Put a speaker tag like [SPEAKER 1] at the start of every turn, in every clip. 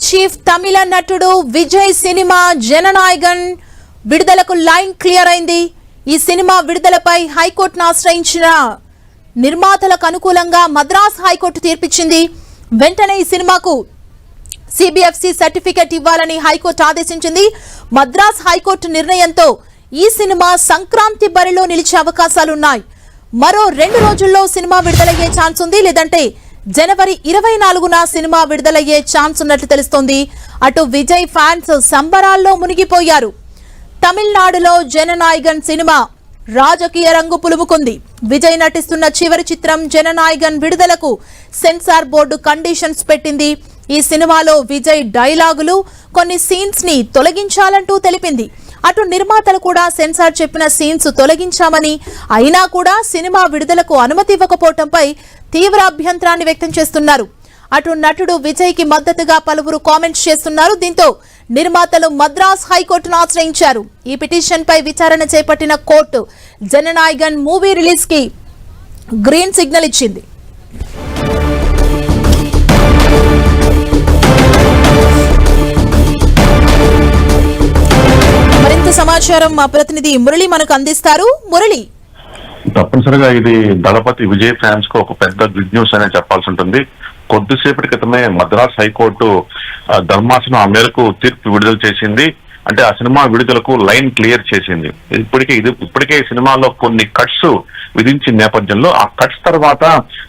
[SPEAKER 1] Chief తమిళ నటుడు విజయ్ సినిమా జననాయగన్ విడుదలకు లైన్ క్లియర్ అయింది. ఈ సినిమా విడుదలపై హైకోర్టును ఆశ్రయించిన నిర్మాతలకు అనుకూలంగా మద్రాస్ హైకోర్టు తీర్పిచ్చింది. వెంటనే ఈ సినిమాకు సిబిఎఫ్సి సర్టిఫికెట్ ఇవ్వాలని హైకోర్టు ఆదేశించింది. మద్రాస్ హైకోర్టు నిర్ణయంతో ఈ సినిమా సంక్రాంతి బరిలో నిలిచే అవకాశాలున్నాయి. మరో 2 రోజుల్లో సినిమా విడుదలయ్యే ఛాన్స్ ఉంది. లేదంటే జనవరి 24న సినిమా విడుదలయ్యే ఛాన్స్ ఉన్నట్లు తెలుస్తోంది. అటు విజయ్ ఫ్యాన్స్ సంబరాల్లో మునిగిపోయారు. తమిళనాడులో జననాయగన్ సినిమా రాజకీయ రంగు పులుముకుంది. విజయ్ నటిస్తున్న చివరి చిత్రం జననాయగన్ విడుదలకు సెన్సార్ బోర్డు కండిషన్స్ పెట్టింది. ఈ సినిమాలో విజయ్ డైలాగులు, కొన్ని సీన్స్ ని తొలగించాలంటూ తెలిపింది. అటు నిర్మాతలు కూడా సెన్సార్ చెప్పిన సీన్స్ తొలగించామని, అయినా కూడా సినిమా విడుదలకు అనుమతి ఇవ్వకపోవడంపై తీవ్ర అభ్యంతరాన్ని వ్యక్తం చేస్తున్నారు. అటు నటుడు విజయ్ కి మద్దతుగా పలువురు కామెంట్స్ చేస్తున్నారు. దీంతో నిర్మాతలు మద్రాస్ హైకోర్టును ఆశ్రయించారు. ఈ పిటిషన్ పై విచారణ చేపట్టిన కోర్టు జననాయగన్ మూవీ రిలీజ్ కి గ్రీన్ సిగ్నల్ ఇచ్చింది. మరింత సమాచారం మా ప్రతినిధి మురళి మనకు అందిస్తారు. మురళి,
[SPEAKER 2] తప్పనిసరిగా ఇది దళపతి విజయ్ ఫ్యాన్స్ కు ఒక పెద్ద గుడ్ న్యూస్ అనే చెప్పాల్సి ఉంటుంది. కొద్దిసేపటి క్రితమే మద్రాస్ హైకోర్టు ధర్మాసనం ఆ మేరకు తీర్పు విడుదల చేసింది. అంటే ఆ సినిమా విడుదలకు లైన్ క్లియర్ చేసింది. ఇప్పటికే సినిమాలో కొన్ని కట్స్ విధించిన నేపథ్యంలో ఆ కట్స్ తర్వాత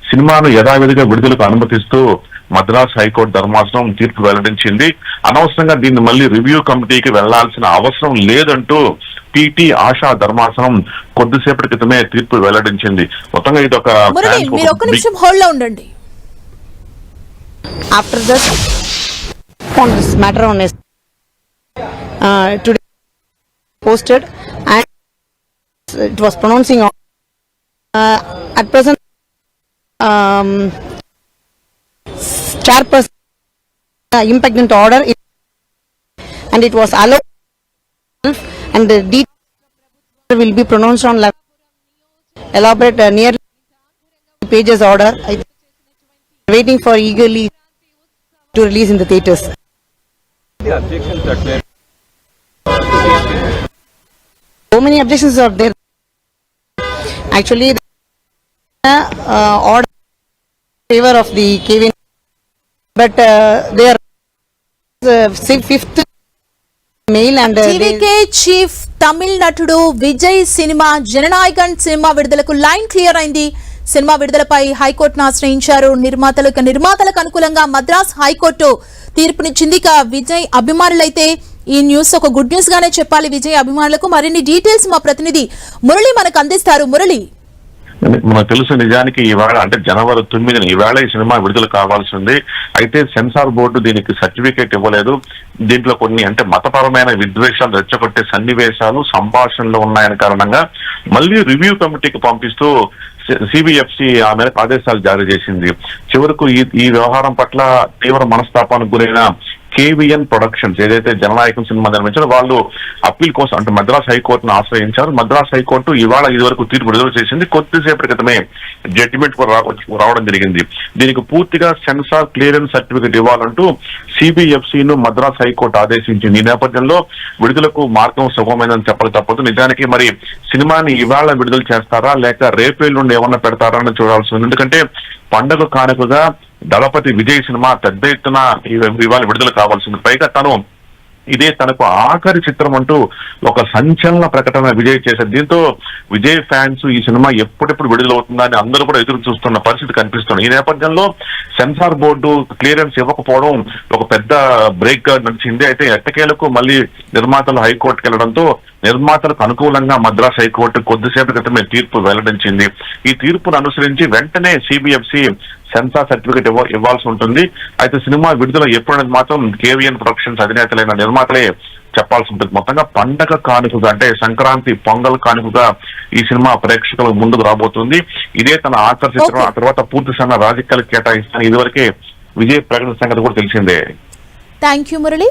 [SPEAKER 2] సినిమాను యథావిధిగా విడుదలకు అనుమతిస్తూ మద్రాస్ హైకోర్టు ధర్మాసనం తీర్పు వెల్లడించింది. అనవసరంగా దీన్ని మళ్ళీ రివ్యూ కమిటీకి వెళ్లాల్సిన అవసరం లేదంటూ టీటీ ఆశా ధర్మాసనం కొద్దిసేపటి క్రితమే తీర్పు వెల్లడించింది. మొత్తంగా ఇది ఒక
[SPEAKER 1] ఉండండి.
[SPEAKER 3] After that, on this matter on today posted and it was pronouncing at present chairperson impegnant order and it was allowed and the detail will be pronounced on elaborate nearly pages order. Waiting for eagerly to release in the theatres.
[SPEAKER 4] The objections that were
[SPEAKER 3] So many objections are there. Actually, order in favor of the KVN, but they are 5th mail and
[SPEAKER 1] TVK chief తమిళ నటుడు విజయ్ సినిమా జననాయగన్ సినిమా విడుదలకు line clear అయింది. సినిమా విడుదలపై హైకోర్టును ఆశ్రయించారు నిర్మాతలకు అనుకూలంగా మద్రాస్ హైకోర్టు తీర్పునిచ్చింది. ఇక విజయ్ అభిమానులైతే ఈ న్యూస్ ఒక గుడ్ న్యూస్ గానే చెప్పాలి. విజయ్ అభిమానులకు మరిన్ని డీటెయిల్స్ మా ప్రతినిధి మురళి మనకు అందిస్తారు. మురళి,
[SPEAKER 2] మనకు తెలుసు నిజానికి ఈవేళ అంటే జనవరి 9న ఈవేళ ఈ సినిమా విడుదల కావాల్సి ఉంది. అయితే సెన్సార్ బోర్డు దీనికి సర్టిఫికేట్ ఇవ్వలేదు. దీంట్లో కొన్ని అంటే మతపరమైన విద్వేషాలు రెచ్చగొట్టే సన్నివేశాలు సంభాషణలు ఉన్నాయని కారణంగా మళ్ళీ రివ్యూ కమిటీకి పంపిస్తూ సిబిఎఫ్సి ఆ మేరకు ఆదేశాలు జారీ చేసింది. చివరకు ఈ వ్యవహారం పట్ల తీవ్ర మనస్తాపానికి గురైన కేవిఎన్ ప్రొడక్షన్స్ ఏదైతే జననాయకం సినిమా నిర్మించారో వాళ్ళు అప్పీల్ కోసం అంటే మద్రాస్ హైకోర్టును ఆశ్రయించారు. మద్రాస్ హైకోర్టు ఇవాళ ఇదివరకు తీర్పు విడుదల చేసింది. కొద్దిసేపటి క్రితమే జడ్జిమెంట్ రావడం జరిగింది. దీనికి పూర్తిగా సెన్సార్ క్లియరెన్స్ సర్టిఫికెట్ ఇవ్వాలంటూ సిబిఎఫ్సిను మద్రాస్ హైకోర్టు ఆదేశించింది. ఈ నేపథ్యంలో విడుదలకు మార్గం సుగమమైందని చెప్పక తప్పదు. నిజానికి మరి సినిమాని ఇవాళ విడుదల చేస్తారా లేక రేపేళ్ళుండి ఏమన్నా పెడతారా అని చూడాల్సి ఉంది. ఎందుకంటే పండుగ కానుకగా దళపతి విజయ్ సినిమా పెద్ద ఎత్తున ఇవాళ విడుదల కావాల్సింది. పైగా ఇదే తనకు ఆఖరి చిత్రం అంటూ ఒక సంచలన ప్రకటన విజయ్ చేశారు. దీంతో విజయ్ ఫ్యాన్స్ ఈ సినిమా ఎప్పుడెప్పుడు విడుదలవుతుందా అని అందరూ కూడా ఎదురు చూస్తున్న పరిస్థితి కనిపిస్తుంది. ఈ నేపథ్యంలో సెన్సార్ బోర్డు క్లియరెన్స్ ఇవ్వకపోవడం ఒక పెద్ద బ్రేక్ గా నడిచింది. అయితే ఎట్టకేలకు మళ్ళీ నిర్మాతలు హైకోర్టుకు వెళ్లడంతో నిర్మాతలకు అనుకూలంగా మద్రాస్ హైకోర్టు కొద్దిసేపటి క్రితమే తీర్పు వెల్లడించింది. ఈ తీర్పును అనుసరించి వెంటనే సిబిఎఫ్సి సెన్సార్ సర్టిఫికేట్ ఇవ్వాల్సి ఉంటుంది. అయితే సినిమా విడుదల ఎప్పుడనేది మాత్రం కేవిఎన్ ప్రొడక్షన్స్ అధినేతలైన నిర్మాతలే చెప్పాల్సి ఉంటుంది. మొత్తంగా పండగ కానుకగా అంటే సంక్రాంతి పొంగల్ కానుకగా ఈ సినిమా ప్రేక్షకులకు ముందుకు రాబోతుంది. ఇదే తన ఆఖరి చిత్రం. ఆ తర్వాత పూర్తి సన్న రాజకీయాలకు కేటాయిస్తాను. ఇదివరకే విజయ్ ప్రకటన సంగతి కూడా తెలిసిందే.
[SPEAKER 1] Thank you Murali.